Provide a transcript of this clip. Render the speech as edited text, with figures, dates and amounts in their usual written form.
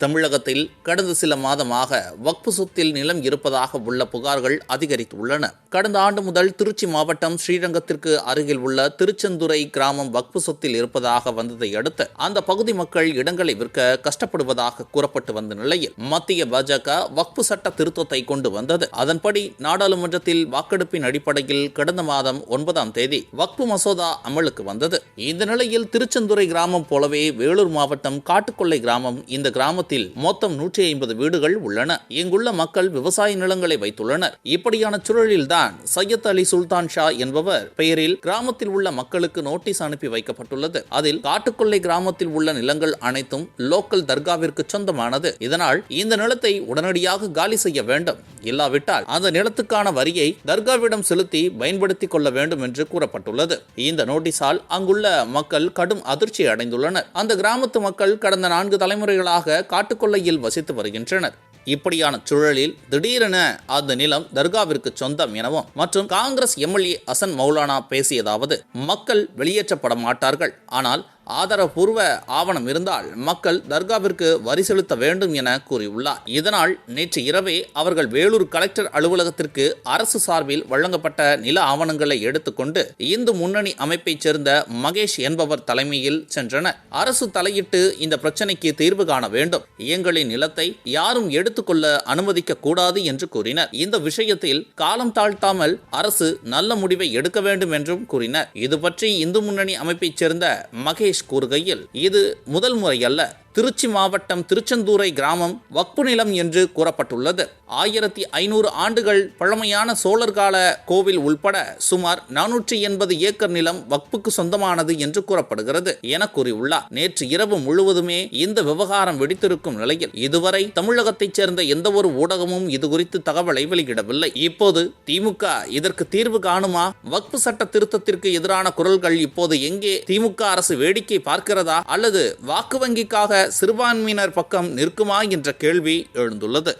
தமிழகத்தில் கடந்த சில மாதமாக வக்ஃபு சொத்தில் நிலம் இருப்பதாக உள்ள புகார்கள் அதிகரித்துள்ளன. கடந்த ஆண்டு முதல் திருச்சி மாவட்டம் ஸ்ரீரங்கத்திற்கு அருகில் உள்ள திருச்செந்துறை கிராமம் வக்ஃபு சொத்தில் இருப்பதாக வந்ததை அடுத்து அந்த பகுதி மக்கள் இடங்களை விற்க கஷ்டப்படுவதாக கூறப்பட்டு வந்த நிலையில் மத்திய பாஜக வக்ஃபு சட்ட திருத்தத்தை கொண்டு வந்தது. அதன்படி நாடாளுமன்றத்தில் வாக்கெடுப்பின் அடிப்படையில் கடந்த மாதம் 9ஆம் தேதி வக்ஃபு மசோதா அமலுக்கு வந்தது. இந்த நிலையில் திருச்செந்துறை கிராமம் போலவே வேலூர் மாவட்டம் காட்டுக்கொள்ளை கிராமம் இந்த கிராமத்தில் மொத்தம் 150 வீடுகள் உள்ளன. இங்குள்ள மக்கள் விவசாய நிலங்களை வைத்துள்ளனர். இப்படியான சூழலில்தான் சையத் அலி சுல்தான் ஷா என்பவர் பெயரில் கிராமத்தில் உள்ள மக்களுக்கு நோட்டீஸ் அனுப்பி வைக்கப்பட்டுள்ளது. அதில் காட்டுக்கொள்ளை கிராமத்தில் உள்ள நிலங்கள் அனைத்தும் லோக்கல் தர்காவிற்கு சொந்தமானது. இதனால் இந்த நிலத்தை உடனடியாக காலி செய்ய வேண்டும், இல்லாவிட்டால் அந்த நிலத்துக்கான வரியை தர்காவிடம் செலுத்தி பயன்படுத்திக் கொள்ள வேண்டும் என்று கூறப்பட்டுள்ளது. இந்த நோட்டீஸால் அங்குள்ள மக்கள் கடும் அதிர்ச்சி அடைந்துள்ளனர். அந்த கிராமத்து மக்கள் கடந்த 4 தலைமுறைகளாக காட்டுக்கொள்ளையில் வசித்து வருகின்றனர். இப்படியான சூழலில் திடீரென அந்த நிலம் தர்காவிற்கு சொந்தம் எனவும் மற்றும் காங்கிரஸ் எம்எல்ஏ ஹசன் மௌலானா பேசியதாவது, மக்கள் வெளியேற்றப்பட மாட்டார்கள், ஆனால் ஆதாரபூர்வ ஆவணம் இருந்தால் மக்கள் தர்காவிற்கு வரி செலுத்த வேண்டும் என கூறியுள்ளார். இதனால் நேற்று இரவே அவர்கள் வேலூர் கலெக்டர் அலுவலகத்திற்கு அரசு சார்பில் வழங்கப்பட்ட நில ஆவணங்களை எடுத்துக்கொண்டு இந்து முன்னணி அமைப்பைச் சேர்ந்த மகேஷ் என்பவர் தலைமையில் சென்றனர். அரசு தலையிட்டு இந்த பிரச்சனைக்கு தீர்வு காண வேண்டும், எங்களின் நிலத்தை யாரும் எடுத்துக்கொள்ள அனுமதிக்க கூடாது என்று கூறினர். இந்த விஷயத்தில் காலம் தாழ்த்தாமல் அரசு நல்ல முடிவை எடுக்க வேண்டும் என்றும் கூறினர். இது பற்றி இந்து முன்னணி அமைப்பைச் சேர்ந்த மகேஷ் கூறுகையில், இது முதல் முறை அல்ல. திருச்சி மாவட்டம் திருச்செந்தூரை கிராமம் வக்ஃபு நிலம் என்று கூறப்பட்டுள்ளது. 1500 ஆண்டுகள் பழமையான சோழர் கால கோவில் உள்பட சுமார் 480 ஏக்கர் நிலம் வக்ஃபுக்கு சொந்தமானது என்று கூறப்படுகிறது என கூறியுள்ளார். நேற்று இரவு முழுவதுமே இந்த விவகாரம் வெடித்திருக்கும் நிலையில் இதுவரை தமிழகத்தைச் சேர்ந்த எந்த ஒரு ஊடகமும் இதுகுறித்து தகவலை வெளியிடவில்லை. இப்போது திமுக இதற்கு தீர்வு காணுமா? வக்ஃபு சட்ட திருத்தத்திற்கு எதிரான குரல்கள் இப்போது எங்கே? திமுக அரசு வேடிக்கை பார்க்கிறதா அல்லது வாக்கு வங்கிக்காக சிறுபான்மையினர் பக்கம் நிற்குமா என்ற கேள்வி எழுந்துள்ளது.